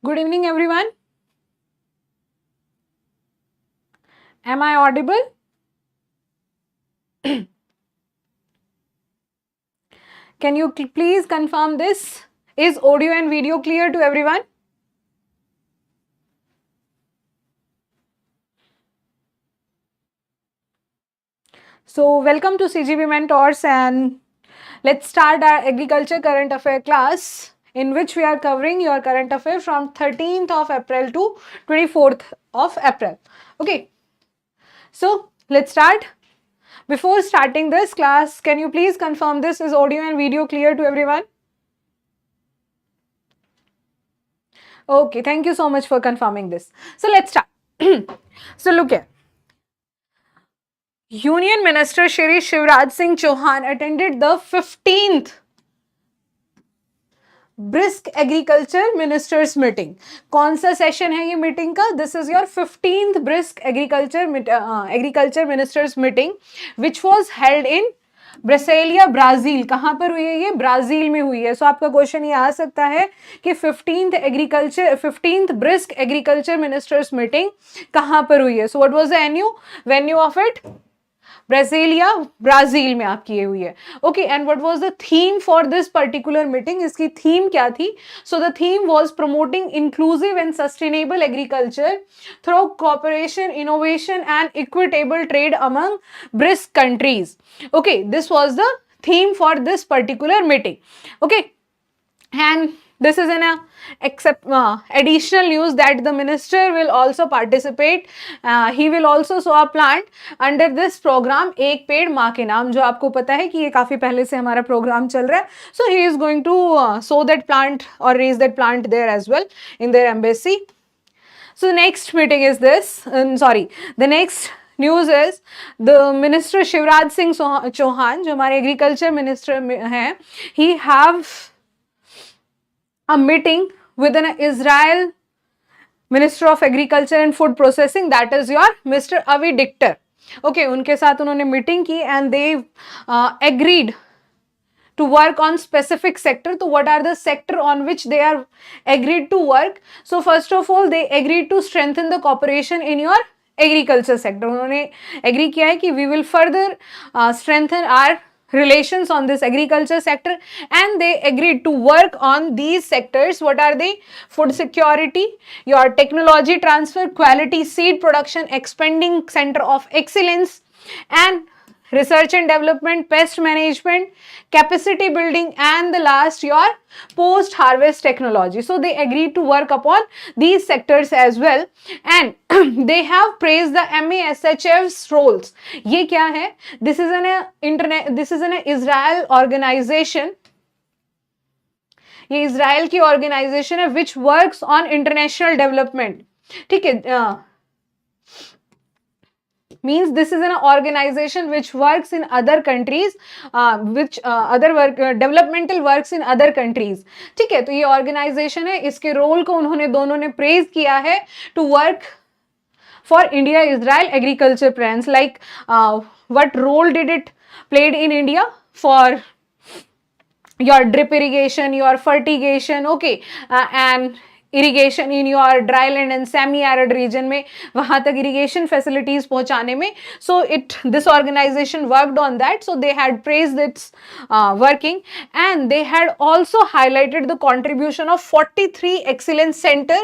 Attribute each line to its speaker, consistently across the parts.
Speaker 1: Good evening, everyone. Am I audible? Can you please confirm this? Is audio and video clear to everyone? So, welcome to CGB Mentors, and let's start our agriculture current affair class, in which we are covering your current affair from 13th of April to 24th of April. Okay, so let's start. Before starting this class, can you please confirm this? Is audio and video clear to everyone? Okay, thank you so much for confirming this. So let's start. So look here. Union Minister Shri Shivraj Singh Chauhan attended the 15th BRICS agriculture ministers meeting. कौन सा session है ये meeting का? This is your 15th BRICS agriculture ministers meeting which was held in Brasilia, Brazil. कहां पर हुई है ये? ब्राजील में हुई है. सो आपका क्वेश्चन ये आ सकता है कि 15th BRICS agriculture ministers meeting कहां पर हुई है? So what was the venue of it? Brasilia, Brazil में आपकी ये हुई है. Okay, and what was the theme for this particular meeting? इसकी थीम क्या थी? So the theme was promoting inclusive and sustainable agriculture through cooperation, innovation and equitable trade among brisk countries. Okay, this was the theme for this particular meeting. Okay, and this is an additional news that the minister will also participate. He will also sow a plant under this program, एक पेड़ माँ के नाम, जो आपको पता है कि ये काफी पहले से हमारा प्रोग्राम चल रहा है. So he is going to sow that plant or raise that plant there as well in their embassy. So the next meeting is this. The next news is the minister Shivraj Singh Chauhan, जो हमारे agriculture minister हैं, he have a meeting with an Israel minister of agriculture and food processing, that is your mister Avi Dichter. Okay, उनके साथ उन्होंने meeting की and they agreed to work on specific sector. So what are the sector on which they are agreed to work? So first of all, they agreed to strengthen the cooperation in your agriculture sector. उन्होंने agree किया है कि we will further strengthen our relations on this agriculture sector, and they agreed to work on these sectors. What are they? Food security, your technology transfer, quality seed production, expanding center of excellence, and research and development, pest management, capacity building, and the last your post harvest technology. So they agreed to work upon these sectors as well, and they have praised the MASHF's roles. ये क्या है? This is an Israel organization. ये Israel की organisation है which works on international development. ठीक है, means this is an organization which works in other countries, developmental works in other countries. ठीक है, तो ये ऑर्गेनाइजेशन है, इसके रोल को उन्होंने दोनों ने प्रेज किया है to work for India Israel agriculture plans. Like what role did it played in India for your drip irrigation, your fertigation, okay, and irrigation in your dryland and semi-arid region में वहाँ तक irrigation facilities पहुँचाने में. So this organization worked on that. So they had praised its working, and they had also highlighted the contribution of 43 excellence center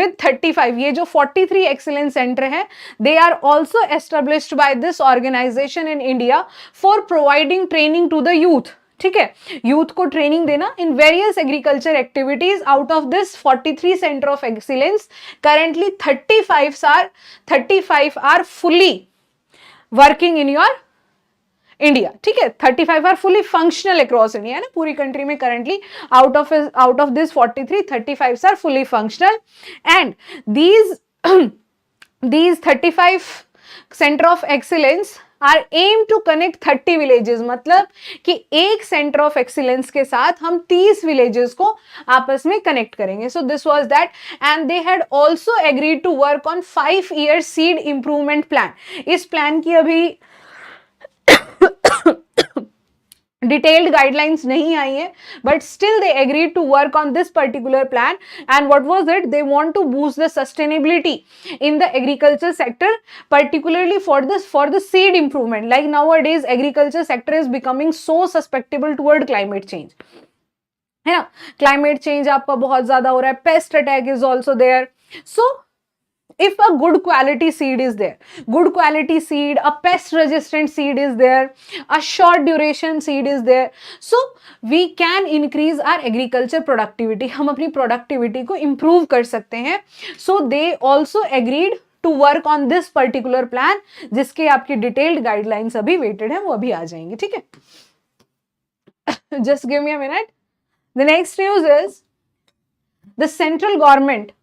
Speaker 1: with 35. ये जो 43 excellence center है, they are also established by this organization in India for providing training to the youth. ठीक है, youth को training देना in various agriculture activities. Out of this 43 centre of excellence, currently 35 are fully working in your India. ठीक है, 35 are fully functional across India ना, पूरी country में currently out of this 43, 35 are fully functional. And these 35 center of excellence are aim to connect 30 villages, मतलब कि एक centre of excellence के साथ हम 30 विलेजेस को आपस में कनेक्ट करेंगे. So this was that, and they had also agreed to work on 5-year seed improvement plan. इस प्लान की अभी डिटेल्ड गाइडलाइंस नहीं आई है, but still they agreed to work on this particular plan. And what was it? They want to boost the sustainability in the agriculture sector, particularly for the seed improvement. Like nowadays agriculture sector is becoming so susceptible toward climate change, है ना. climate change आपका बहुत ज्यादा हो रहा है, pest attack is also there. So if a good quality seed is there, good quality seed, a pest resistant seed is there, a short duration seed is there, so we can increase our agriculture productivity. हम अपनी productivity को improve कर सकते हैं. So they also agreed to work on this particular plan, जिसके आपकी detailed guidelines अभी waited हैं, वो अभी आ जाएंगी. ठीक है, just give me a minute. The next news is the central government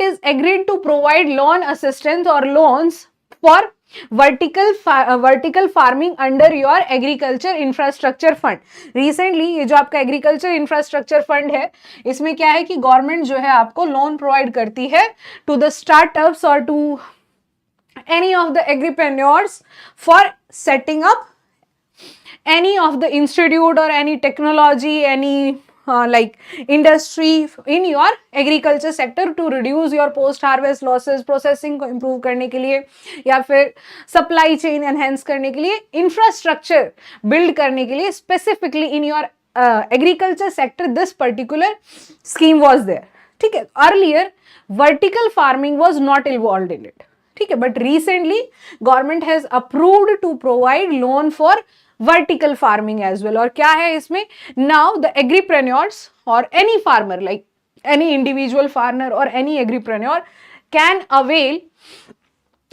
Speaker 1: is agreed to provide loan assistance or loans for vertical farming under your agriculture infrastructure fund. Recently ये जो आपका agriculture infrastructure fund है, इसमें क्या है कि government जो है आपको लोन प्रोवाइड करती है to the startups or to any of the agripreneurs for setting up any of the institute or any technology, any like industry in your agriculture sector to reduce your post harvest losses, processing को improve करने के लिए या फिर supply chain enhance करने के लिए, infrastructure build करने के लिए, specifically in your agriculture sector this particular scheme was there. ठीक है, earlier vertical farming was not involved in it. ठीक है, but recently government has approved to provide loan for vertical farming as well. और क्या है इसमें? Now the agripreneurs or any farmer, like any individual farmer or any agripreneur can avail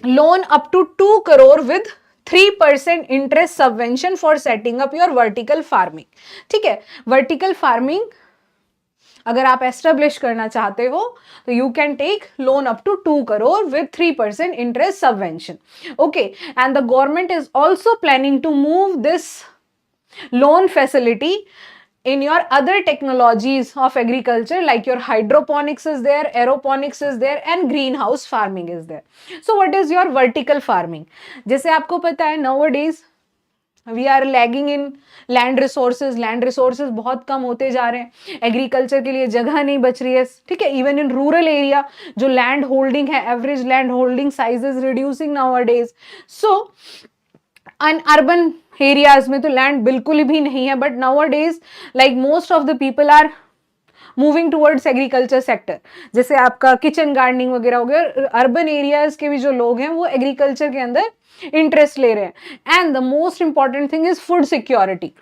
Speaker 1: loan up to 2 crore with 3% interest subvention for setting up your vertical farming. ठीक है, vertical farming अगर आप establish करना चाहते हो तो you can take loan up to 2 crore with 3% interest subvention. Okay, and the government is also planning to move this loan facility in your other technologies of agriculture, like your hydroponics is there, aeroponics is there, and greenhouse farming is there. So what is your vertical farming? जैसे आपको पता है nowadays we are lagging in land resources बहुत कम होते जा रहे हैं, एग्रीकल्चर के लिए जगह नहीं बच रही है. ठीक है, इवन इन रूरल एरिया जो लैंड होल्डिंग है, average land holding size is reducing nowadays. So in urban areas में तो लैंड बिल्कुल भी नहीं है, but nowadays like most of the people are moving towards agriculture sector. जैसे आपका किचन गार्डनिंग वगैरह हो गया, अर्बन एरियाज के भी जो लोग हैं वो एग्रीकल्चर के अंदर इंटरेस्ट ले रहे हैं. And the most important thing is food security.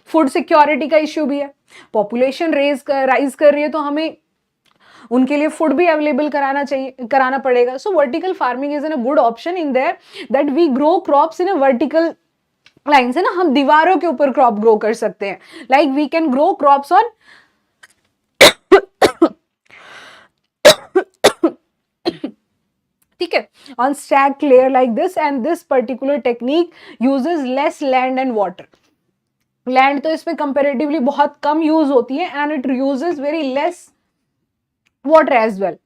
Speaker 1: Food security का इश्यू भी है, पॉपुलेशन राइज कर रही है तो हमें उनके लिए फूड भी अवेलेबल कराना पड़ेगा. So vertical farming is an a good option in there that we grow crops in a vertical lines. है ना, हम दीवारों के ऊपर क्रॉप ग्रो कर सकते हैं. Like we can grow crops on ठीक है, on stacked layer like this, and this particular technique uses less land and water. Land तो इसमें कंपेरेटिवली बहुत कम यूज होती है and it uses very less water as well.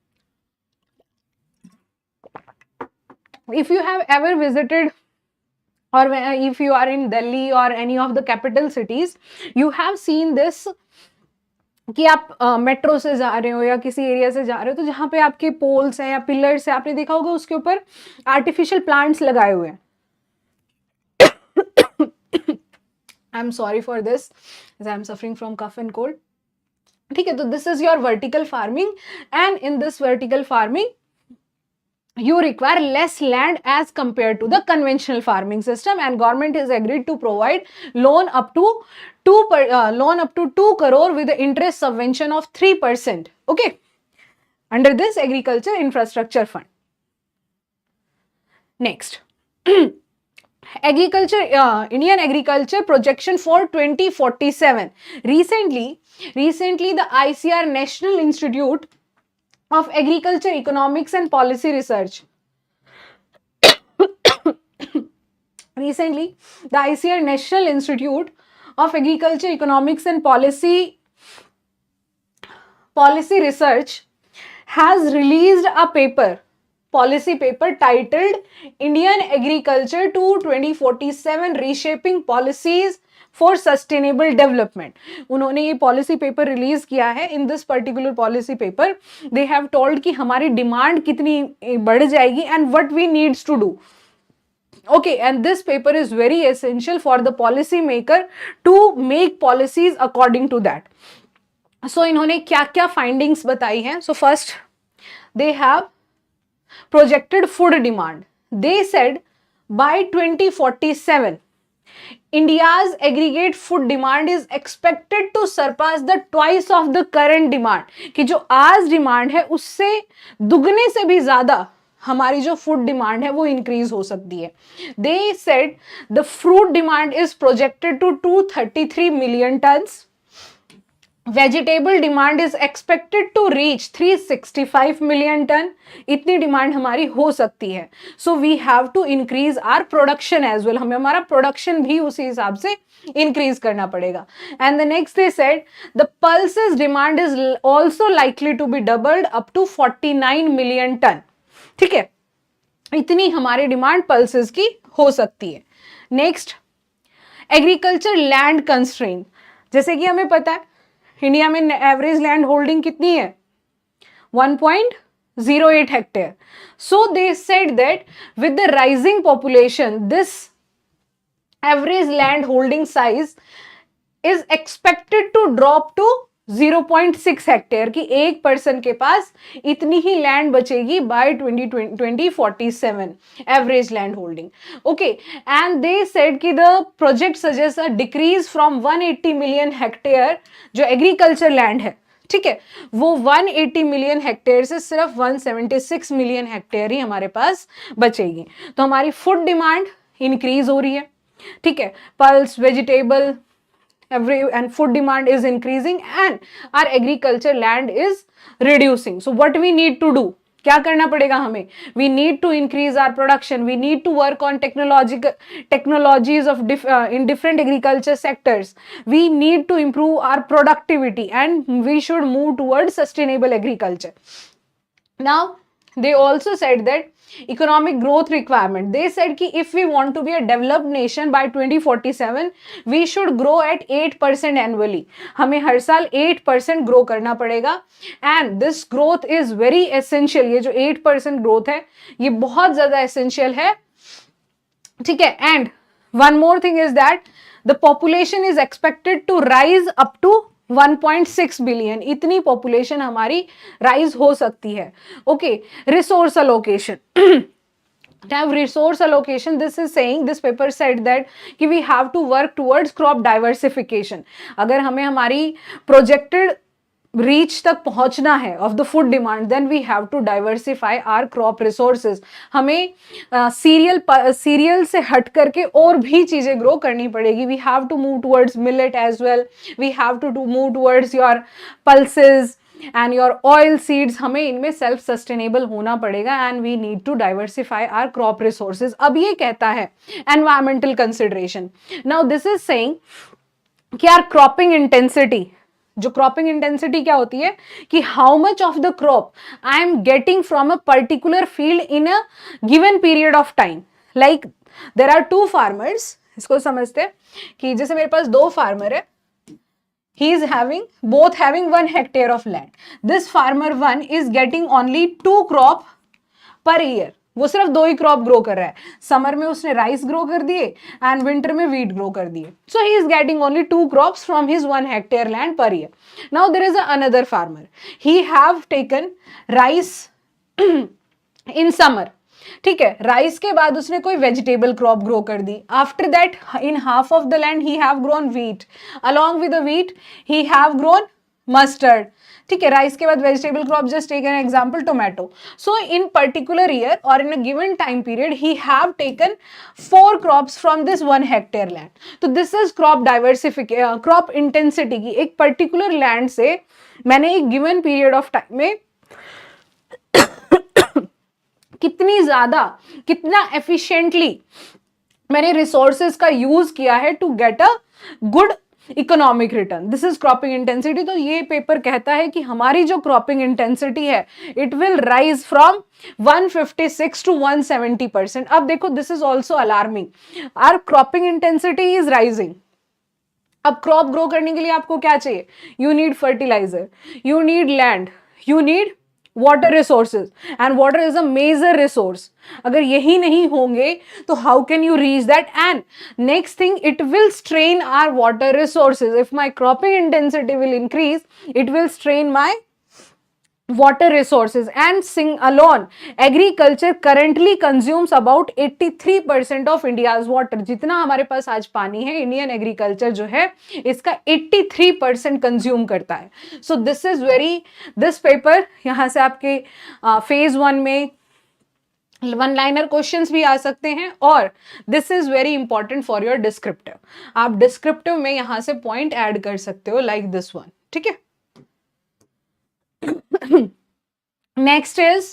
Speaker 1: if you have ever visited or if you are in Delhi or any of the capital cities, you have seen this कि आप metro से जा रहे हो या किसी एरिया से जा रहे हो तो जहाँ पे आपके पोल्स हैं या पिलर्स हैं, आपने देखा होगा उसके ऊपर आर्टिफिशियल प्लांट्स लगाए हुए हैं. I am sorry for this, I am suffering from cough and cold. ठीक है, तो this is your vertical farming and in this vertical farming you require less land as compared to the conventional farming system, and government has agreed to provide loan up to 2 crore with the interest subvention of 3%. Okay, under this agriculture infrastructure fund. Next, agriculture, Indian agriculture projection for 2047. Recently the ICR, National Institute of Agriculture Economics and Policy Research, recently the ICR, National Institute of Agriculture Economics and Policy Research, has released a policy paper titled Indian Agriculture to 2047 Reshaping Policies for Sustainable Development. उन्होंने ये policy paper release किया है. In this particular policy paper they have told कि हमारी demand कितनी बढ़ जाएगी and what we needs to do. Okay, and this paper is very essential for the policy maker to make policies according to that. So इन्होंने क्या क्या findings बताई हैं. So first they have projected food demand. They said by 2047 India's aggregate food demand is expected to surpass the twice of the current demand. कि जो आज demand है उससे दुगने से भी ज्यादा हमारी जो फूड डिमांड है वो इंक्रीज हो सकती है. They said the fruit demand is projected to 233 million tons. Vegetable demand is expected to reach 365 million ton. इतनी डिमांड हमारी हो सकती है. So we have to increase our production as well. हमें हमारा प्रोडक्शन भी उसी हिसाब से इंक्रीज करना पड़ेगा. And the next they said the pulses demand is also likely to be doubled up to 49 million ton. ठीक है, इतनी हमारी डिमांड पल्सेस की हो सकती है. Next, agriculture land constraint. जैसे कि हमें पता है इंडिया में एवरेज लैंड होल्डिंग कितनी है, 1.08 hectare. So they said that with the rising population this average land holding size is expected to drop to 0.6 hectare. की एक पर्सन के पास इतनी ही लैंड बचेगी by 2047 average land holding. Okay, and they said कि the project suggest a decrease from 180 million hectare जो agriculture land है, ठीक है, वो 180 मिलियन हेक्टेयर से सिर्फ 176 मिलियन हेक्टेयर ही हमारे पास बचेगी. तो हमारी फूड डिमांड इंक्रीज हो रही है. ठीक है, pulse, vegetable and food demand is increasing and our agriculture land is reducing. So what we need to do, क्या करना पड़ेगा हमें? We need to increase our production. We need to work on technologies of in different agriculture sectors. We need to improve our productivity and we should move towards sustainable agriculture. Now they also said that economic growth requirement. They said कि if we want to be a developed nation by 2047 we should grow at 8% annually. हमें हर साल 8% grow करना पड़ेगा and this growth is very essential. ये जो 8% growth है ये बहुत ज्यादा essential है. ठीक है, and one more thing is that the population is expected to rise up to 1.6 billion. इतनी पॉपुलेशन हमारी राइज हो सकती है. Okay, resource allocation. Have resource allocation, this is saying, this paper said that कि we have to work towards crop diversification. अगर हमें हमारी projected reach तक पहुंचना है of the food demand then we have to diversify our crop resources. हमें cereal से हट करके और भी चीजें ग्रो करनी पड़ेगी. We have to move towards millet as well. We have to move towards your pulses and your oil seeds. हमें इनमें सेल्फ सस्टेनेबल होना पड़ेगा and we need to diversify our crop resources. अब ये कहता है environmental consideration. Now this is saying कि are cropping intensity, जो क्रॉपिंग इंटेंसिटी क्या होती है कि how much of the crop I am getting from a particular field in a given period of time. Like there are two farmers. इसको समझते हैं कि जैसे मेरे पास दो फार्मर है, he is both having 1 hectare of land. This farmer 1 is getting only 2 crop per year. वो सिर्फ 2 ही क्रॉप ग्रो कर रहा है. समर में उसने राइस ग्रो कर दिए एंड विंटर में वीट ग्रो कर दिए. So he is getting only 2 crops from his 1 hectare land per year. Now there is another farmer, he have taken rice in summer. ठीक है, राइस के बाद उसने कोई वेजिटेबल क्रॉप ग्रो कर दी. After that in half of the land he have grown wheat. Along with the wheat he have grown mustard, ठीक है. राइस के बाद vegetable crop, just take an example tomato. So in particular year और in a given time period he have taken 4 crops from this 1 hectare land. तो this is crop diversification, crop intensity की एक particular land से मैंने एक given period of time में कितनी ज्यादा, कितना एफिशिएंटली मैंने रिसोर्सेज का यूज किया है to get a good economic return. This is cropping intensity. तो ये पेपर कहता है कि हमारी जो क्रॉपिंग इंटेंसिटी है it will rise from 156 to 170%. अब देखो this is also alarming. Our cropping intensity is rising. अब क्रॉप ग्रो करने के लिए आपको क्या चाहिए? You need fertiliser, you need land, you need water resources, and water is a major resource. अगर यही नहीं होंगे तो how can you reach that? And next thing, it will strain our water resources. If my cropping intensity will increase, it will strain my water resources. And sing alone, agriculture currently consumes about 83% of India's water. जितना हमारे पास आज पानी है, Indian agriculture जो है इसका 83% consume करता है. So this is very, this paper यहां से आपके फेज 1 में 1 लाइनर क्वेश्चंस भी आ सकते हैं. और this is very important for your descriptive. आप डिस्क्रिप्टिव में यहां से पॉइंट ऐड कर सकते हो लाइक दिस वन. ठीक है. Next is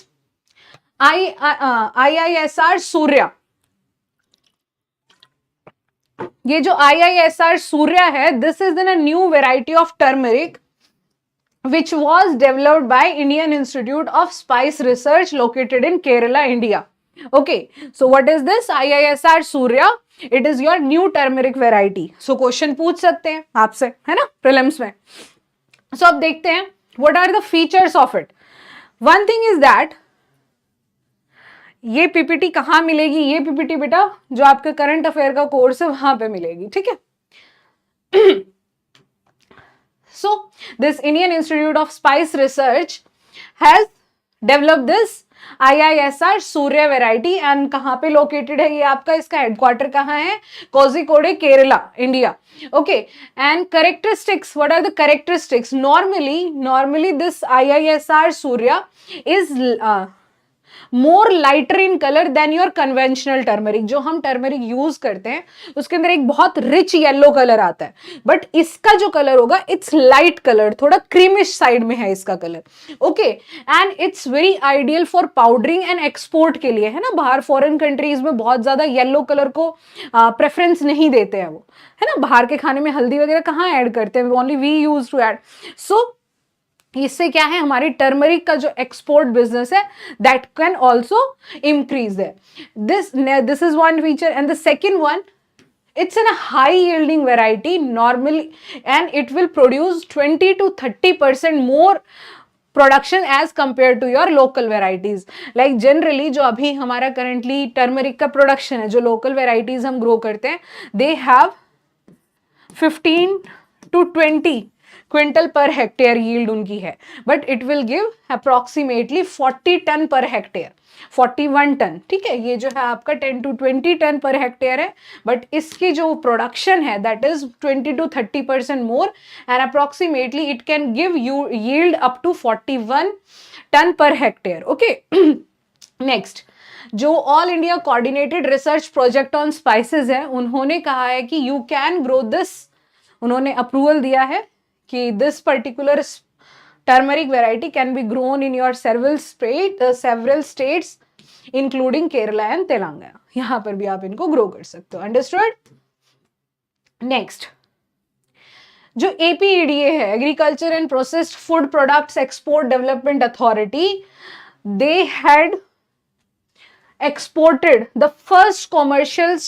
Speaker 1: IISR Surya. ये जो IISR सूर्या है, this is in a new variety of turmeric which was developed by Indian Institute of Spice Research located in Kerala, India. Okay, so what is this IISR Surya? It is your new turmeric variety. So question पूछ सकते हैं आपसे, है ना, prelims में. So अब देखते हैं what are the features of it. One thing is that ये पीपीटी कहाँ मिलेगी? ये पीपीटी बेटा जो आपके करंट अफेयर का कोर्स है वहां पे मिलेगी. ठीक है. So this Indian Institute of Spice Research has developed this IISR Surya variety and कहाँ पे located है ये आपका? इसका हेडक्वार्टर कहाँ है? Kozhikode, Kerala, India. Okay, and characteristics, what are the characteristics? Normally this IISR Surya is more lighter in colour than your conventional turmeric. जो हम टर्मरिक यूज करते हैं उसके अंदर एक बहुत रिच येलो कलर आता है, बट इसका जो कलर होगा इट्स लाइट कलर, थोड़ा क्रीमिश साइड में है इसका colour. Okay, and it's very ideal for powdering and export के लिए, है ना. बाहर फॉरेन कंट्रीज में बहुत ज्यादा येलो कलर को प्रेफरेंस नहीं देते हैं वो, है ना. बाहर के खाने में हल्दी वगैरह कहाँ ऐड करते हैं? Only we use to add. So इससे क्या है, हमारी टर्मरिक का जो एक्सपोर्ट बिजनेस है दैट कैन ऑल्सो इंक्रीज है. This is one feature. And the second one, it's in a high yielding variety normally and it will produce 20 to 30% more production as compared to your local varieties. Like generally जो अभी हमारा currently turmeric का production है, जो local varieties हम grow करते हैं, they have 15 to 20 quintal per hectare yield उनकी है, but it will give approximately 40 ton per hectare, 41 ton. ठीक है, ये जो है आपका 10 to 20 टन पर हेक्टेयर है, बट इसकी जो प्रोडक्शन है that is 20 to 30% more and approximately it can give you yield up to 41 ton per hectare. Okay. Next, जो all India coordinated research project on spices है, उन्होंने कहा है कि यू कैन ग्रो दिस. उन्होंने अप्रूवल दिया है कि this particular turmeric variety can be grown in your several states including Kerala and Telangana. यहां पर भी आप इनको ग्रो कर सकते हो. अंडरस्टूड. नेक्स्ट, जो APEDA है, agriculture and processed food products export development authority, they had exported the first commercial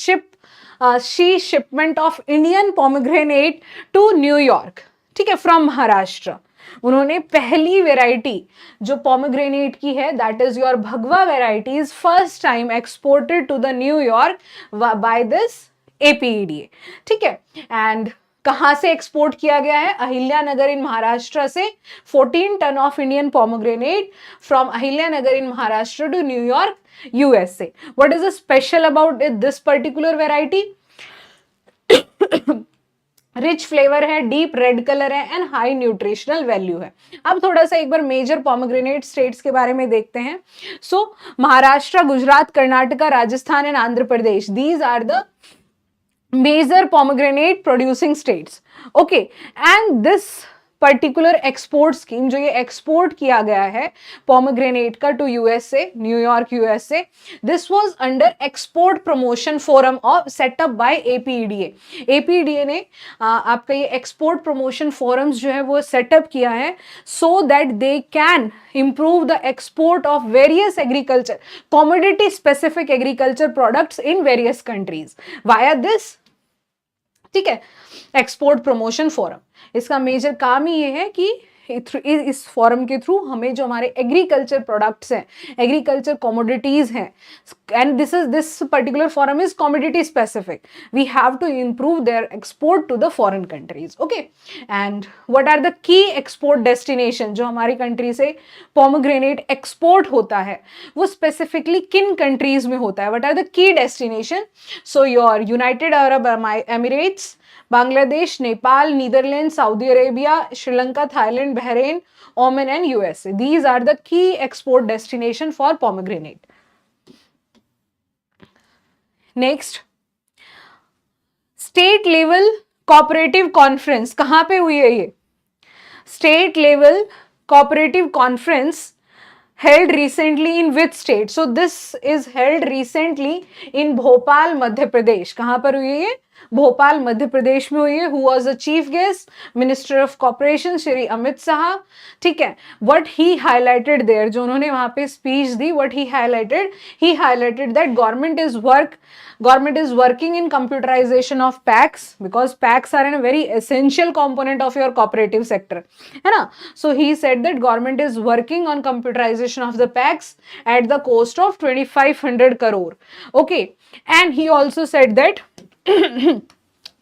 Speaker 1: sea shipment of Indian pomegranate to New York. ठीक है, फ्रॉम महाराष्ट्र. उन्होंने पहली वेराइटी जो पोमेग्रेनेट की है that is your Bhagwa variety is first time exported to the New York by this APEDA. ठीक है, and कहां से एक्सपोर्ट किया गया है? अहिल्यानगर इन महाराष्ट्र से 14 ton of Indian pomegranate from Ahilyanagar in Maharashtra to New York USA. What is the special about this particular variety? Rich flavour है, deep red colour है एंड हाई न्यूट्रिशनल वैल्यू है। अब थोड़ा सा एक बार मेजर पोमेग्रेनेट स्टेट्स के बारे में देखते हैं। So Maharashtra, Gujarat, Karnataka, Rajasthan and Andhra Pradesh, these are the major pomegranate producing states. Okay, and this particular export scheme जो ये एक्सपोर्ट किया गया है पोमेग्रेनेट का to USA, New York USA, this was under export promotion forum of setup by APEDA. APEDA ने आपका ये export promotion forums जो है वो सेटअप किया है so that they can improve the export of various agriculture commodity specific agriculture products in various countries via this, ठीक है, एक्सपोर्ट प्रमोशन फोरम। इसका मेजर काम ही ये है कि इस फोरम के थ्रू हमें जो हमारे एग्रीकल्चर प्रोडक्ट्स हैं, एग्रीकल्चर कमोडिटीज हैं, and this particular forum is commodity specific, we have to improve their export to the foreign countries. Okay, and what are the key export destination, जो हमारी country से pomegranate export होता है वो specifically किन countries में होता है, what are the key destination? So your United Arab Emirates, Bangladesh, Nepal, Netherlands, Saudi Arabia, Sri Lanka, Thailand, Bahrain, Oman and USA, these are the key export destination for pomegranate. Next, state level cooperative conference कहां पे हुई है? ये state level cooperative conference held recently in which state? So this is held recently in Bhopal, Madhya Pradesh. कहां पर हुई है ये? भोपाल, मध्य प्रदेश में हुई है। Who was the chief guest? Minister of corporation Shri Amit Shah. ठीक है, what he highlighted there, जो उन्होंने वहां पे speech the, what he highlighted that government is working in computerization of PACs because PACs are a very essential component of your cooperative sector, है ना? So he said that government is working on computerization of the PACs at the cost of 2500 crore. Okay, and he also said that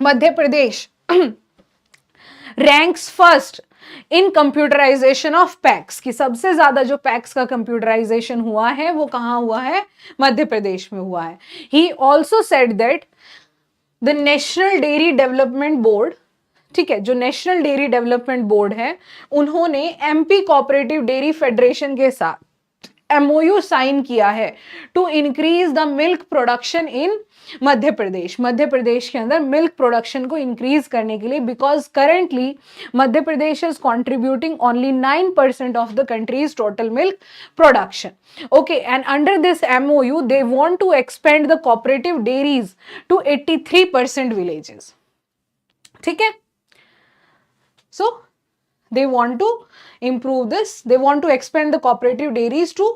Speaker 1: Madhya Pradesh ranks first in computerisation of PACS, की सबसे ज्यादा जो PACS का computerisation हुआ है वो कहां हुआ है? मध्य प्रदेश में हुआ है। He also said that the national dairy development board, ठीक है, जो नेशनल डेयरी डेवलपमेंट बोर्ड है, उन्होंने एमपी कोऑपरेटिव डेयरी फेडरेशन के साथ एमओयू साइन किया है to increase the milk production in Madhya Pradesh. Madhya Pradesh के अंदर मिल्क प्रोडक्शन को इंक्रीज करने के लिए, because currently Madhya Pradesh is contributing only 9% of the country's total milk production. Okay, and under this MOU they want to expand the cooperative dairies to 83% villages. ठीक है, सो they want to improve this, they want to expand the cooperative dairies to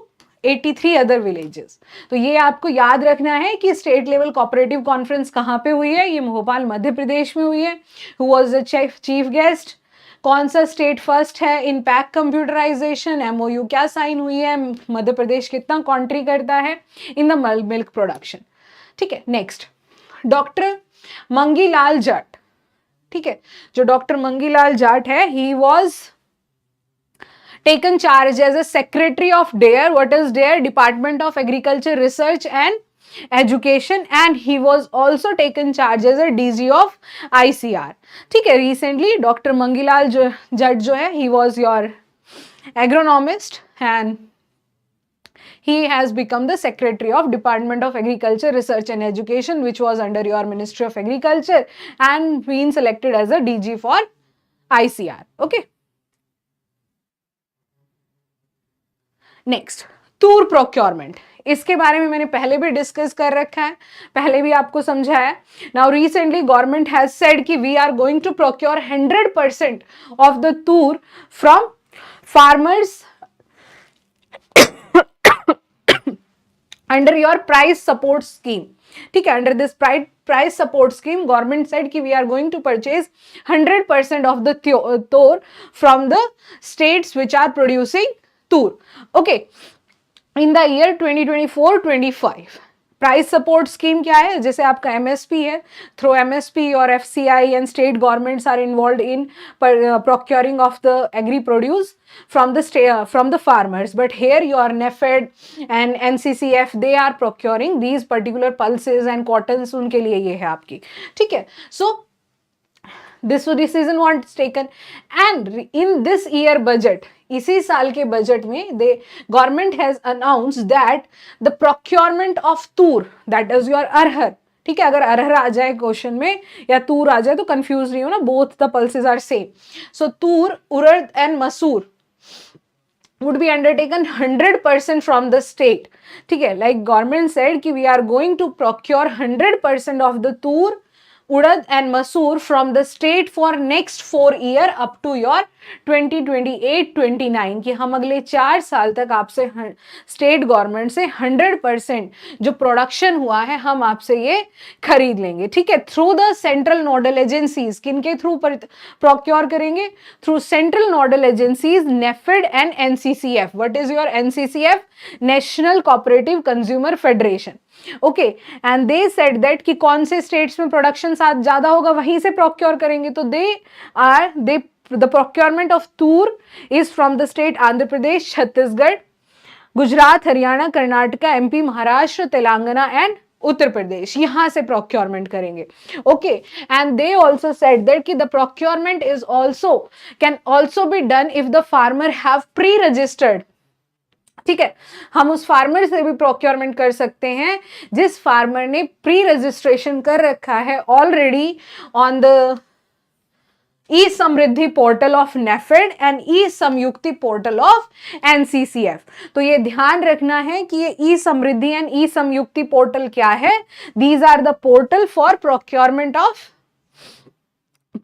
Speaker 1: 83 other villages. तो ये आपको याद रखना है कि state level cooperative conference कहाँ पे हुई है? ये भोपाल, मध्य प्रदेश में हुई है। Who was the chief guest? कौन सा स्टेट फर्स्ट है इन पैक कंप्यूटराइजेशन? एमओयू क्या साइन हुई है? मध्य प्रदेश कितना कॉन्ट्री करता है इन द मिल्क प्रोडक्शन? ठीक है, नेक्स्ट, डॉक्टर मंगीलाल जाट। ठीक है, जो डॉक्टर मंगीलाल जाट है, he was taken charge as a secretary of DARE, what is DARE? Department of agriculture research and education, and he was also taken charge as a DG of ICR. ठीक है, recently doctor Mangilal Jat जो है, he was your agronomist and he has become the secretary of Department of Agriculture Research and Education, which was under your Ministry of Agriculture, and been selected as a DG for ICR. Okay, next, Toor procurement. इसके बारे में मैंने पहले भी discuss कर रखा है, पहले भी आपको समझाया। Now recently government has said कि we are going to procure 100% of the tur from farmers under your price support scheme. ठीक है, under this price support scheme government said कि we are going to purchase 100% of the tur from the states which are producing tur. Okay, in the year 2024-25 price support scheme क्या है? जैसे आपका MSP है, through MSP और FCI and state governments are involved in procuring of the agri produce from the farmers, but here your NAFED and NCCF, they are procuring these particular pulses and cottons, उनके लिए ये है आपकी। ठीक है, so This decision was taken, and in this year budget, इसी साल के बजट में the government has announced that the procurement of Toor, that is your अरहर, ठीक है, अगर अरहर आ जाए क्वेश्चन में या तूर आ जाए तो कंफ्यूज नहीं हो ना, both the pulses are same. So toor, urad and masoor would be undertaken 100% from the state. ठीक है, like government said कि we are going to procure 100% of the tur, urad and masoor from the state for next 4 year up to your 2028-29, कि हम अगले 4 साल तक आपसे state government से 100% जो प्रोडक्शन हुआ है हम आपसे ये खरीद लेंगे. ठीक है, through the central nodal agencies. किनके थ्रू प्रोक्योर करेंगे? Through central nodal agencies NAFED and NCCF. What is your NCCF? National cooperative consumer federation. Okay, and they said that कि कौन से स्टेट्स में प्रोडक्शन ज्यादा होगा वहीं से प्रोक्योर करेंगे. तो the procurement of tur is from the state Andhra Pradesh, Chhattisgarh, Gujarat, Haryana, Karnataka, MP, Maharashtra, Telangana and Uttar Pradesh. यहां से प्रोक्योरमेंट करेंगे. Okay, and they also said that कि the procurement is also can also be done if the farmer have pre registered. ठीक है, हम उस फार्मर से भी प्रोक्योरमेंट कर सकते हैं जिस फार्मर ने प्री रजिस्ट्रेशन कर रखा है already on the e Samriddhi portal of NAFED and e Samyukti portal of NCCF. तो ये ध्यान रखना है कि ये ई समृद्धि एंड ई समयुक्ति पोर्टल क्या है. These are the portal for procurement of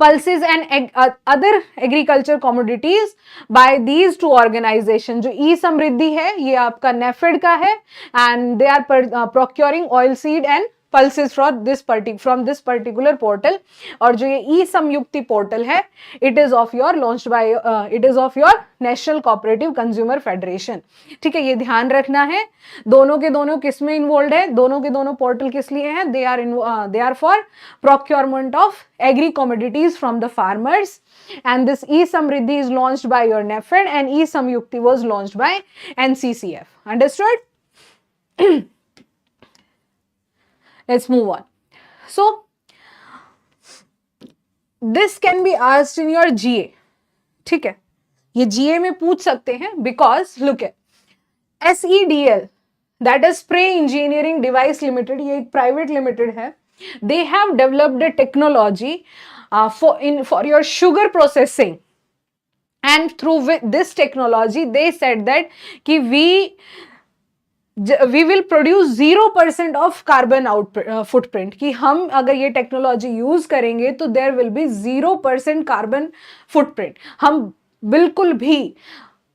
Speaker 1: pulses and other agriculture commodities by these two organizations. जो ई समृद्धि है ये आपका नेफेड का है and they are procuring oil seed and pulses from this particular portal. और जो ये ई समयुक्ति पोर्टल है it is of your national cooperative consumer federation. ठीक है, ये ध्यान रखना है. दोनों के दोनों किस में इन्वॉल्व है? दोनों के दोनों पोर्टल किस लिए हैं? They are for procurement of agri commodities from the farmers. and this e-samriddhi is launched by your NAFED and e-samyukti was launched by NCCF. Understood? Let's move on. So this can be asked in your GA. ठीक है, ये GA में पूछ सकते हैं because look at SEDL, that is Spray Engineering Device Limited, ये एक private limited है. They have developed a technology for your sugar processing, and through this technology they said that कि we will produce 0% of carbon footprint. कि हम अगर ये technology use करेंगे तो there will be 0% carbon footprint. हम बिल्कुल भी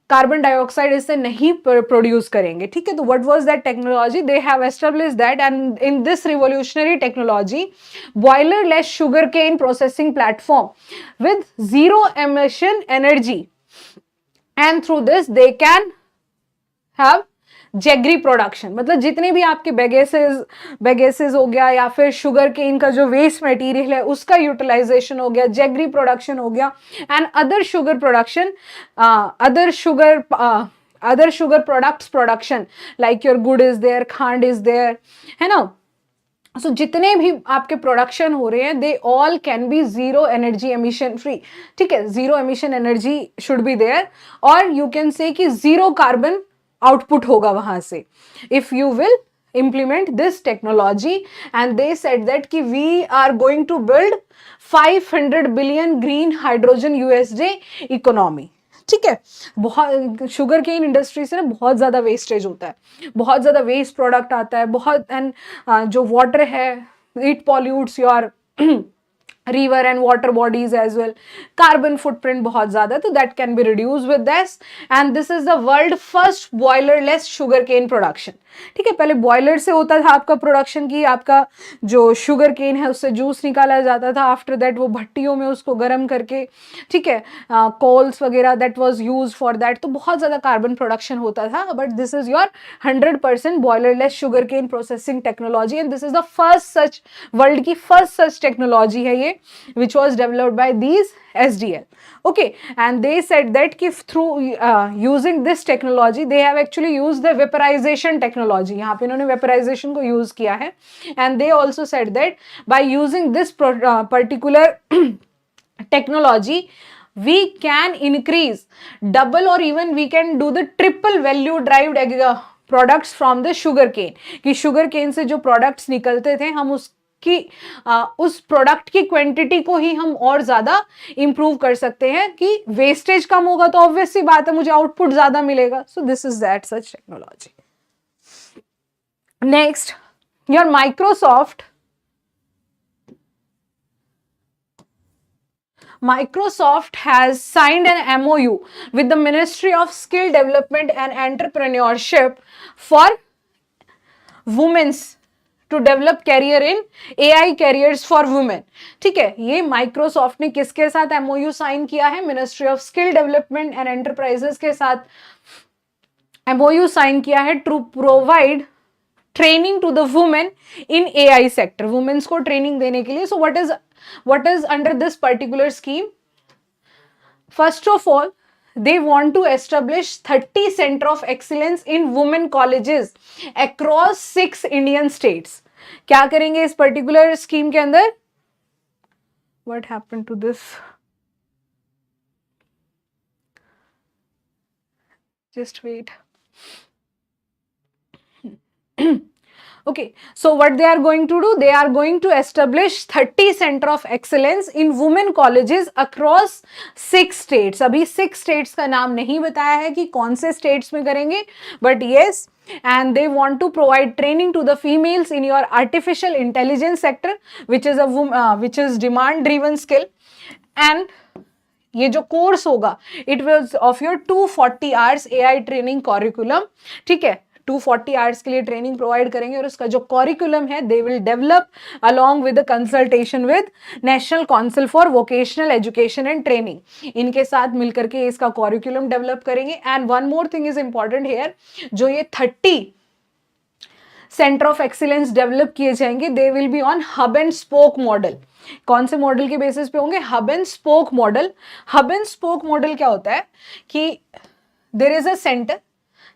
Speaker 1: कार्बन डाइऑक्साइड इससे नहीं प्रोड्यूस करेंगे. ठीक है, तो what was that technology? They have established that and in this revolutionary technology boilerless sugar cane processing platform with zero emission energy, and through this they can have jaggery production. मतलब जितने भी आपके बेगेसेस हो गया या फिर शुगर केन का जो वेस्ट मटेरियल है उसका यूटिलाइजेशन हो गया, जेगरी प्रोडक्शन हो गया, and other sugar production, other sugar products production like your गुड़ इज देयर, खांड इज देयर, है ना. सो जितने भी आपके प्रोडक्शन हो रहे हैं they all can be zero energy emission free. ठीक है, zero emission energy should be there, और यू कैन से कि जीरो कार्बन आउटपुट होगा वहां से if you will implement this technology. and they said that कि we are going to build 500 billion green hydrogen USD economy. ठीक है, बहुत sugar cane industry से ना बहुत ज़्यादा वेस्टेज होता है, बहुत ज़्यादा वेस्ट प्रोडक्ट आता है, बहुत, एंड जो वाटर है it pollutes your river and water bodies as well. Carbon footprint बहुत ज़्यादा, तो that can be reduced with this. and this is the world first boilerless sugarcane production. ठीक है, पहले बॉयलर से होता था आपका प्रोडक्शन की आपका जो शुगर केन है उससे जूस निकाला जाता था. आफ्टर दैट वो भट्टियों में उसको गर्म करके, ठीक है, कोल्स वगैरह that was use for that, तो बहुत ज़्यादा कार्बन प्रोडक्शन होता था. But this is your 100% boilerless sugar cane processing technology, and this is the first such, world की फर्स्ट सच टेक्नोलॉजी है ये, which was developed by these SDL. Okay, and they said that if through using this technology they have actually used the vaporization technology. यहाँ पे इन्होंने vaporization को use किया है, and they also said that by using this particular technology, we can increase double or even we can do the triple value derived products from the sugar cane. कि sugar cane से जो products निकलते थे हम उस product की quantity को ही हम और ज्यादा इंप्रूव कर सकते हैं कि वेस्टेज कम होगा तो ऑब्वियस सी बात है मुझे आउटपुट ज्यादा मिलेगा. So this is that such technology. Next, your Microsoft has signed an MOU with the Ministry of Skill Development and Entrepreneurship for women's to develop career in AI careers for women. ठीक है, ये Microsoft ने किसके साथ MOU sign किया है? Ministry of skill development and enterprises के साथ MOU साइन किया है to provide training to the women in AI sector. Women's को ट्रेनिंग देने के लिए. सो what is under this particular scheme? First of all, they want to establish 30 center of excellence in women colleges across 6 Indian states. क्या करेंगे इस particular scheme के अंदर? What happened to this? Just wait. Okay, so what they are going to do? They are going to establish 30 center of excellence in women colleges across 6 states. अभी 6 states का नाम नहीं बताया है कि कौन से states में करेंगे, but yes, and they want to provide training to the females in your artificial intelligence sector, which is demand driven skill. And ये जो कोर्स होगा, it was of your 240 hours AI training curriculum. ठीक है, 240 hours के लिए training provide करेंगे और उसका जो करिकुलम है they will develop along with consultation with national council for vocational education and training. इनके साथ मिलकर के इसका करिकुलम डेवलप करेंगे. And one more thing is important here, जो ये 30 सेंटर ऑफ एक्सीलेंस डेवलप किए जाएंगे they will be on hub and spoke model. कौन से मॉडल के बेसिस पे होंगे? Hub and spoke model. Hub and spoke model क्या होता है कि देयर इज अ सेंटर,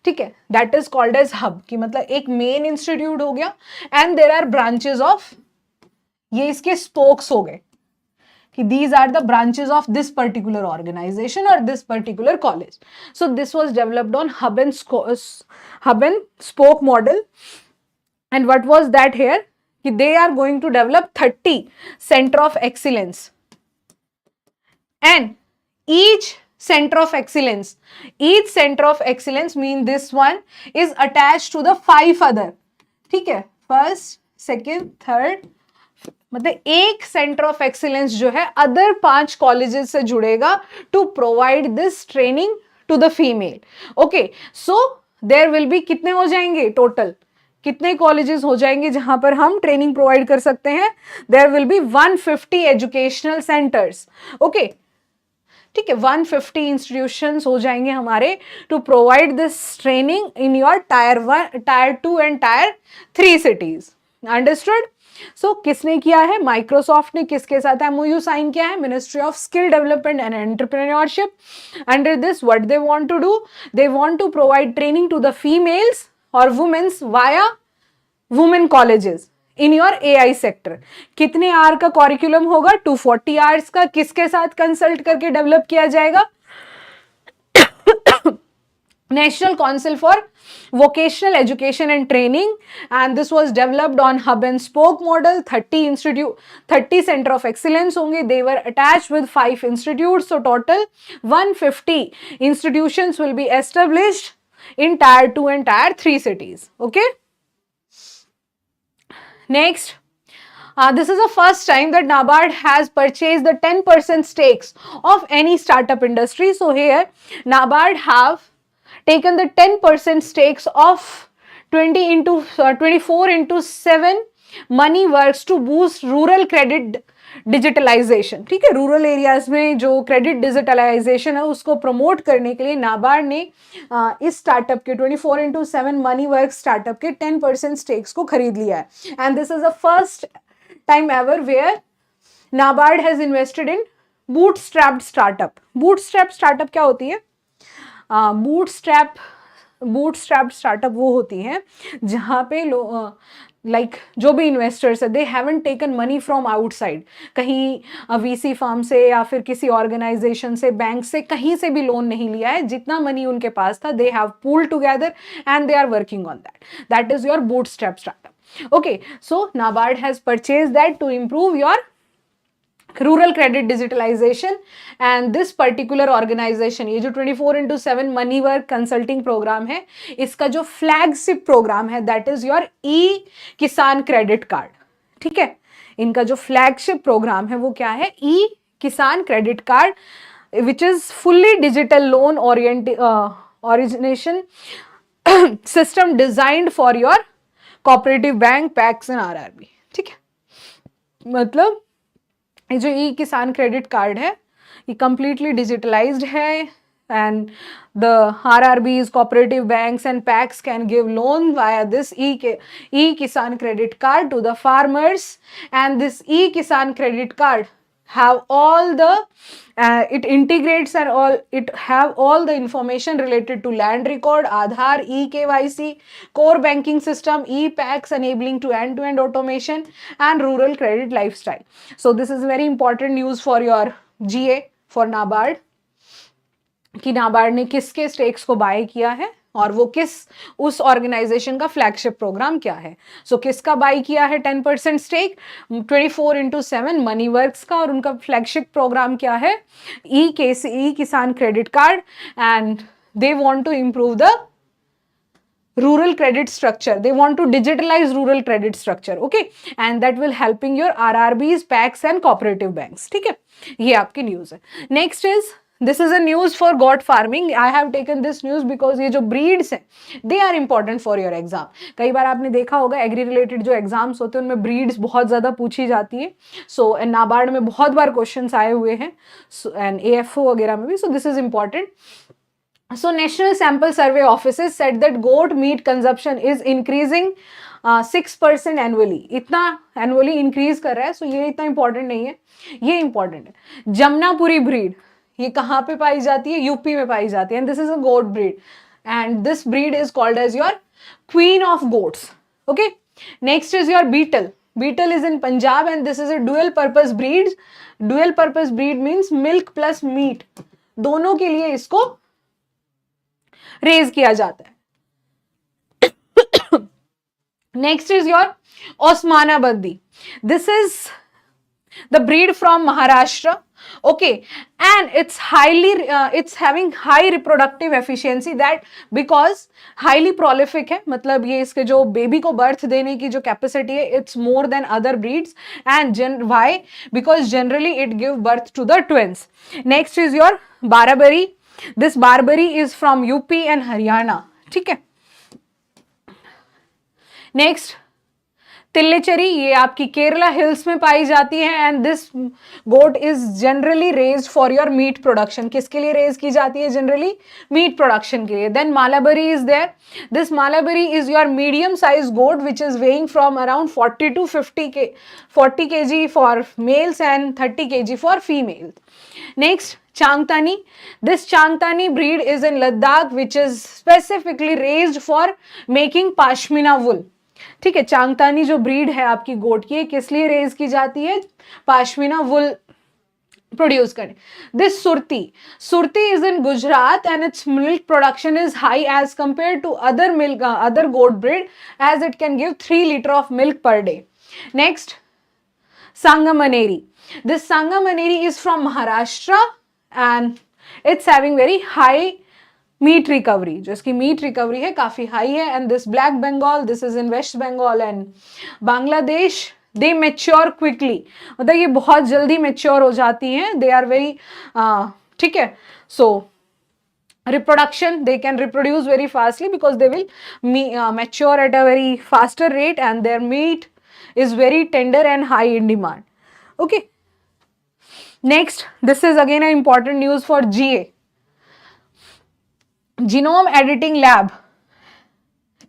Speaker 1: ठीक है, that is called as hub, कि मतलब एक मेन इंस्टीट्यूट हो गया and there are branches of, ये इसके स्पोक्स हो गए कि these are the branches of this particular organization or this particular college. So this was developed on hub and spoke model. And what was that here? कि they are going to develop 30 center of excellence, and each center of excellence mean this one is attached to the 5 other. ठीक है, first, second, third, मतलब एक centre of excellence जो है other 5 colleges से जुड़ेगा to provide this training to the female. Okay, so there will be कितने हो जाएंगे टोटल, कितने कॉलेजेस हो जाएंगे जहां पर हम ट्रेनिंग प्रोवाइड कर सकते हैं? There will be 150 educational centres. Okay, ठीक है, 150 इंस्टीट्यूशंस हो जाएंगे हमारे to provide this training in your tier 1, tier 2 and tier 3 cities. Understood? So किसने किया है? माइक्रोसॉफ्ट ने किसके साथ MOU साइन किया है? Ministry of skill development and entrepreneurship. Under this what they want to do? They want to provide training to the females और womens via women colleges in your AI sector. कितने hour का curriculum होगा? 240 hours का. किसके साथ consult करके develop किया जाएगा? National Council for Vocational Education and Training, and this was developed on hub and spoke model. 30 center of excellence होंगे. They were attached with 5 institutes, so total 150 institutions will be established in tier 2 and tier 3 cities. Okay. Next, this is the first time that NABARD has purchased the 10% stakes of any startup industry. So here NABARD have taken the 10% stakes of 24/7 money works to boost rural credit digitalisation. ठीक है, rural areas में जो credit digitalisation है उसको promote करने के लिए नाबार्ड ने इस स्टार्टअप के 24/7 मनी वर्क स्टार्टअप के 10% स्टेक्स को खरीद लिया है. And this is the first time ever where NABARD has invested in bootstrapped startup. Bootstrap startup क्या होती है? बूटस्ट्रैप स्टार्टअप वो होती है जहाँ पे लाइक जो भी इन्वेस्टर्स है, they haven't taken money from outside, कहीं वीसी फर्म से या फिर किसी ऑर्गेनाइजेशन से, बैंक से, कहीं से भी लोन नहीं लिया है. जितना मनी उनके पास था, they have pooled together and they are working on that. That is your bootstrap startup. Okay, so NABARD has purchased that to improve your rural credit digitalisation. And this particular organisation, ये जो 24/7 money work consulting programme है, इसका जो flagship programme है that is your E Kisan credit card. ठीक है, इनका जो फ्लैगशिप प्रोग्राम है वो क्या है, e Kisan credit card, which is fully digital loan origination system designed for your cooperative bank, packs and RRB. ठीक है, मतलब ये जो ई किसान क्रेडिट कार्ड है ये कंप्लीटली डिजिटलाइज्ड है and the RRBs, cooperative banks and PACS can give loan via this e Kisan credit card to the farmers. And this e Kisan credit card have all the it integrates and all it have all the information related to land record, Aadhaar, eKYC, core banking system, e-PACS enabling to end-to-end automation and rural credit lifestyle. So this is very important news for your GA for NABARD कि नाबार्ड ने किसके stakes को bye किया है और वो किस उस ऑर्गेनाइजेशन का फ्लैगशिप प्रोग्राम क्या है. सो किसका बाय किया है 10% स्टेक, 24/7 मनी वर्क्स का, और उनका फ्लैगशिप प्रोग्राम क्या है, e Kisan credit card. And they want to improve the rural credit structure, they want to digitalize rural credit structure. Okay, and that will helping your RRBs, PACs and cooperative banks. ठीक है, ये आपकी news है. Next is, this is a news for goat farming. I have taken this news because ये जो breeds हैं they are important for your exam. कई बार आपने देखा होगा एग्री रिलेटेड जो एग्जाम्स होते हैं उनमें ब्रीड्स बहुत ज़्यादा पूछी जाती है. सो नाबार्ड में बहुत बार क्वेश्चंस आए हुए हैं एंड AFO वगैरह में भी. So this is important. So National Sample Survey offices said that goat meat consumption is increasing 6% annually. इतना annually increase कर रहा है. So ये इतना important नहीं है, ये important है. जमनापुरी breed, ये कहाँ पे पाई जाती है, यूपी में पाई जाती है. And this is a goat breed. And this breed is called as your queen of goats. Okay. Next is your beetle. Beetle is in Punjab and this is a dual purpose breed. Dual purpose breed means milk plus meat. दोनों के लिए इसको raise किया जाता है. Next is your Osmanabadi. This is the breed from Maharashtra. Okay, and it's highly it's having high reproductive efficiency, that because highly prolific है, मतलब ये इसके जो बेबी को बर्थ देने की जो कैपेसिटी है it's more than other breeds. And why, because generally it give birth to the twins. Next is your Barbari. This Barbari is from UP and Haryana. ठीक है. नेक्स्ट तिल्लेचरी, ये आपकी केरला हिल्स में पाई जाती है. And this goat is generally raised for your meat production. किसके लिए रेज की जाती है, जनरली मीट प्रोडक्शन के लिए. Then Malabari is there. This Malabari is your medium size goat which is weighing from around 40 to 40 kg for males and 30 kg for female. Next, Changtani. This Changtani breed is in Ladakh, which is specifically raised for making pashmina wool. ठीक है, चांगतानी जो breed है आपकी गोट की, किस लिए raise की जाती है, पाशमीना वुल प्रोड्यूस करें. This Surti is in Gujarat and its milk production is high as compare to other goat breed as it can give 3 liters of milk per day. Next, Sangamaneri. This Sangamaneri is from Maharashtra and it's having very high meat recovery. जो इसकी meat recovery है काफी high है. And this Black Bengal, this is in West Bengal and Bangladesh. They mature quickly. मतलब ये बहुत जल्दी mature हो जाती हैं. They are very ठीक है. So reproduction, they can reproduce very fastly because they will mature at a very faster rate and their meat is very tender and high in demand. Okay. Next, this is again an important news for GA. Genome Editing Lab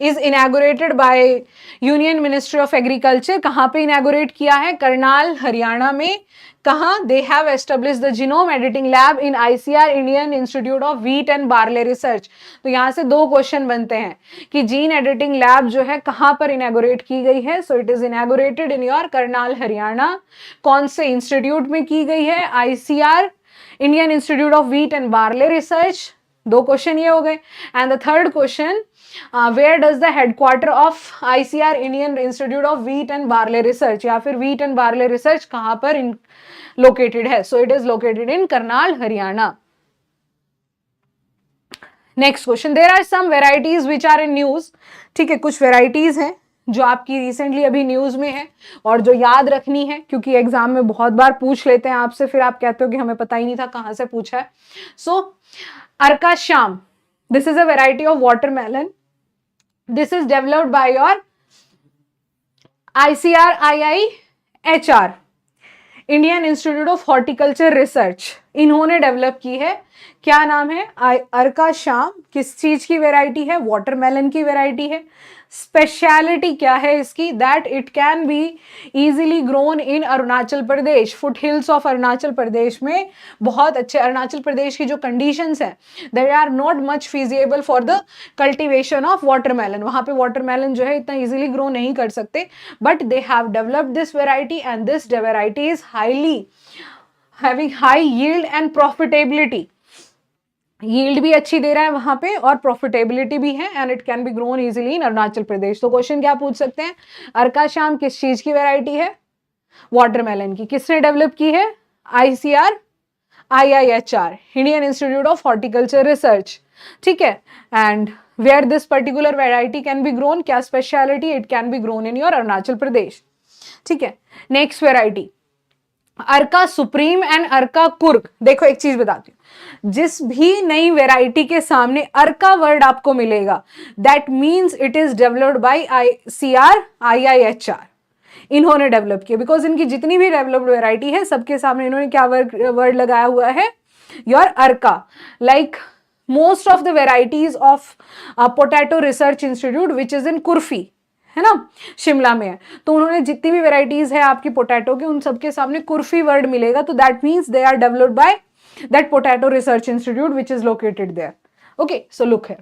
Speaker 1: is inaugurated by union ministry of agriculture. कहाँ पे inaugurate किया है? करनाल, हरियाणा में। कहाँ? They have establish the genome editing lab in ICAR, Indian institute of wheat and barley research. तो यहाँ से दो क्वेश्चन बनते हैं कि जीन एडिटिंग लैब जो है कहाँ पर इनैगोरेट की गई है? So it is inaugurated in your Karnal, Haryana. कौन से इंस्टीट्यूट में की गई है? ICAR, Indian institute of wheat and barley research. दो क्वेश्चन ये हो गए। And the third question, where does the headquarter of ICAR, Indian institute of wheat and barley research, या फिर व्हीट एंड बार्ले रिसर्च कहां पर लोकेटेड है? So it is located in Karnal, Haryana. Next question, there are some varieties which are in news. ठीक है, कुछ varieties हैं जो आपकी रिसेंटली अभी न्यूज में है और जो याद रखनी है, क्योंकि एग्जाम में बहुत बार पूछ लेते हैं आपसे, फिर आप कहते हो कि हमें पता ही नहीं था कहां से पूछा है। सो Arka Shyam, this is a variety of watermelon. This is developed by your ICR IIHR, Indian institute of horticulture research. इन्होंने डेवलप की है। क्या नाम है? अर्का श्याम। किस चीज की वेराइटी है? वाटरमेलन की वेराइटी है। स्पेशलिटी क्या है इसकी? That it can be easily grown in Arunachal Pradesh, foot hills of Arunachal Pradesh में। बहुत अच्छे अरुणाचल प्रदेश की जो कंडीशंस है, they are not much feasible for the cultivation of watermelon. वहां पे वाटरमेलन जो है इतना इजीली ग्रो नहीं कर सकते, but they have developed this variety and this variety is highly having high yield and profitability. Yield भी अच्छी दे रहा है वहां पे और प्रॉफिटेबिलिटी भी है, and it can be grown easily in Arunachal Pradesh. तो क्वेश्चन क्या पूछ सकते हैं? अर्का श्याम किस चीज की वेराइटी है? वाटरमेलन की। किसने डेवलप की है? ICR IIHR, Indian institute of horticulture research. ठीक है, and where this particular variety can be grown, क्या speciality? It can be grown in your Arunachal Pradesh. ठीक है, next variety Arka supreme and Arka Coorg. देखो एक चीज बताती हूं, जिस भी नई वेराइटी के सामने अर्का वर्ड आपको मिलेगा, that means it is developed bye ICR IIHR। इन्होंने डेवलप किया, बिकॉज इनकी जितनी भी डेवलप्ड वेराइटी है सबके सामने इन्होंने क्या वर्ड लगाया हुआ है? Your Arka. Like most of the varieties of potato research institute which is in कुर्फी, है ना, शिमला में है, तो उन्होंने जितनी भी वेराइटीज है आपकी पोटैटो की, उन सबके सामने कुर्फी वर्ड मिलेगा। तो that means they are developed by that potato research institute which is located there. Okay, so look है।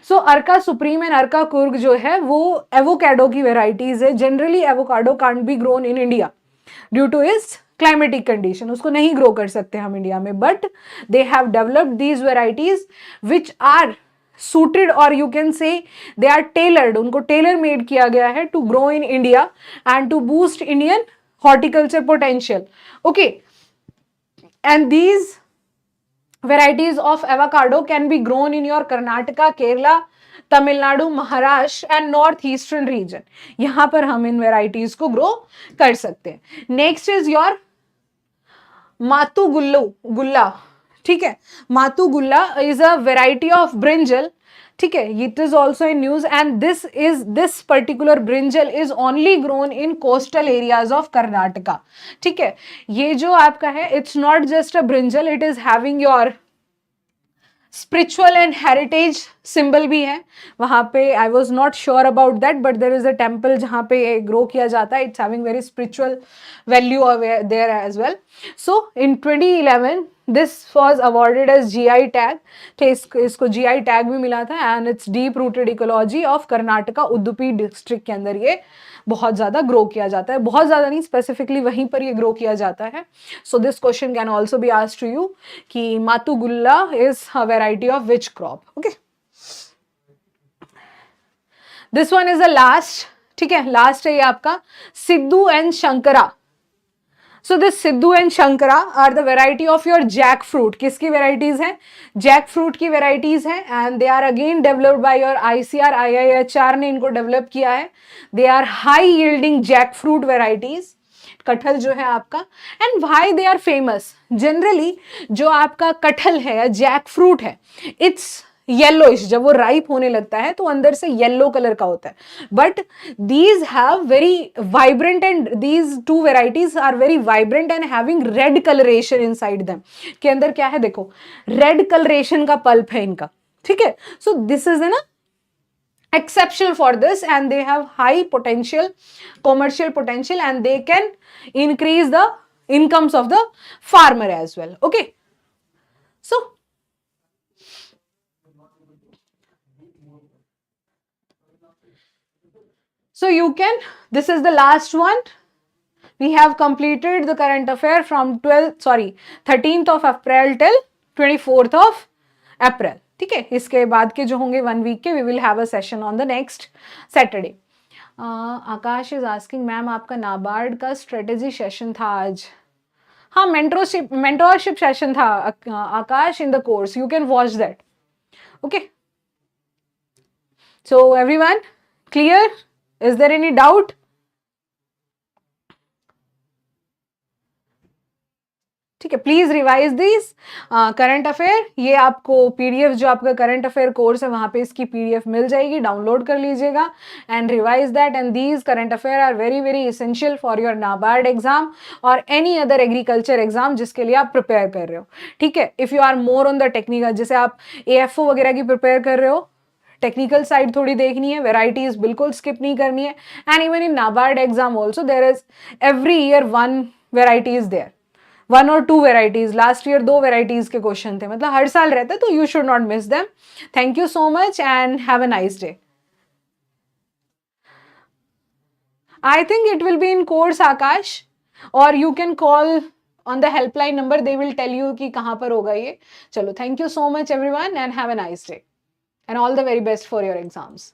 Speaker 1: सो अर्का सुप्रीम एंड अर्का कुर्ग जो है वो एवोकाडो की वेराइटीज है। Generally avocado can't be grown in India due to its climatic condition, उसको नहीं grow कर सकते हम इंडिया में, but they have developed these varieties which are suited or you can say they are tailored, उनको tailor made किया गया है to grow in India and to boost Indian horticulture potential. Okay, and these varieties of avocado can be grown in your Karnataka, Kerala, Tamil Nadu, Maharashtra and northeastern region. यहाँ पर हम इन varieties को grow कर सकते हैं। Next is your मातू गुल्ला। ठीक है, मातू Gulla is a variety of brinjal. ठीक है, it is also in news and this particular brinjal is only grown in coastal areas of Karnataka. ठीक है, ये जो आपका है it's not just a brinjal, it is having your spiritual and heritage symbol भी है वहां पे। I was not sure about that, but there is a temple जहां पे ग्रो किया जाता है। It's having very spiritual value there as well. So in 2011 this was awarded as GI tag. इसको GI टैग भी मिला था and its deep rooted ecology of Karnataka, Udupi district के अंदर ये बहुत ज्यादा ग्रो किया जाता है। बहुत ज्यादा नहीं, स्पेसिफिकली वहीं पर ये ग्रो किया जाता है। So this question can also be asked to you कि Mattu Gulla is a variety of which crop. Okay, this one is the last. ठीक है, लास्ट है ये आपका Sidhu and Shankara. So this Sidhu and Shankara are the variety of your jackfruit. किसकी varieties हैं? Jackfruit की varieties हैं and they are again developed by your ICR IIHR ने इनको develop किया है। They are high yielding jackfruit varieties. कटहल जो है आपका, and why they are famous? Generally जो आपका कटहल है या जैकफ्रूट है, it's येलोइश, जब वो राइप होने लगता है तो अंदर से येलो कलर का होता है, but these have very vibrant and these two varieties are very vibrant and having red colouration inside them. के अंदर क्या है देखो, रेड कलरेशन का पल्प है इनका। ठीक है, सो दिस इज ना exceptional for this, and they have high potential, commercial potential, and they can increase the incomes of the farmer as well. Okay, so you can, this is the last one. We have completed the current affair from 13th of April till 24th of April. ठीक है, इसके बाद के जो होंगे 1 week के, we will have a session on the next Saturday. Akash is asking ma'am आपका NABARD का स्ट्रेटेजी सेशन था आज. हाँ, मेंटोरशिप सेशन था Akash in the course, you can watch that. Okay, so everyone clear? Is there any doubt? ठीक है, please revise this current affair. ये आपको पीडीएफ, जो आपका करंट अफेयर कोर्स है वहां पे इसकी पीडीएफ मिल जाएगी, डाउनलोड कर लीजिएगा and revise that. And these current affair are very very essential for your NABARD exam और एनी अदर एग्रीकल्चर एग्जाम जिसके लिए आप प्रिपेयर कर रहे हो. ठीक है, if you are more on the technical, जैसे आप एएफओ वगैरह की प्रिपेयर कर रहे हो, टेक्निकल साइड थोड़ी देखनी है, वेराइटीज बिल्कुल स्किप नहीं करनी है. And even in NABARD exam also there is every year 1 variety is there, 1 or 2 varieties. Last year 2 varieties के क्वेश्चन थे, मतलब हर साल रहता है, तो you should not miss them. Thank you so much and have a nice day. I think it will be in course Akash, or you can call on the helpline number, they will tell you कि कहाँ पर होगा ये. चलो, thank you so much everyone and have a nice day and all the very best for your exams.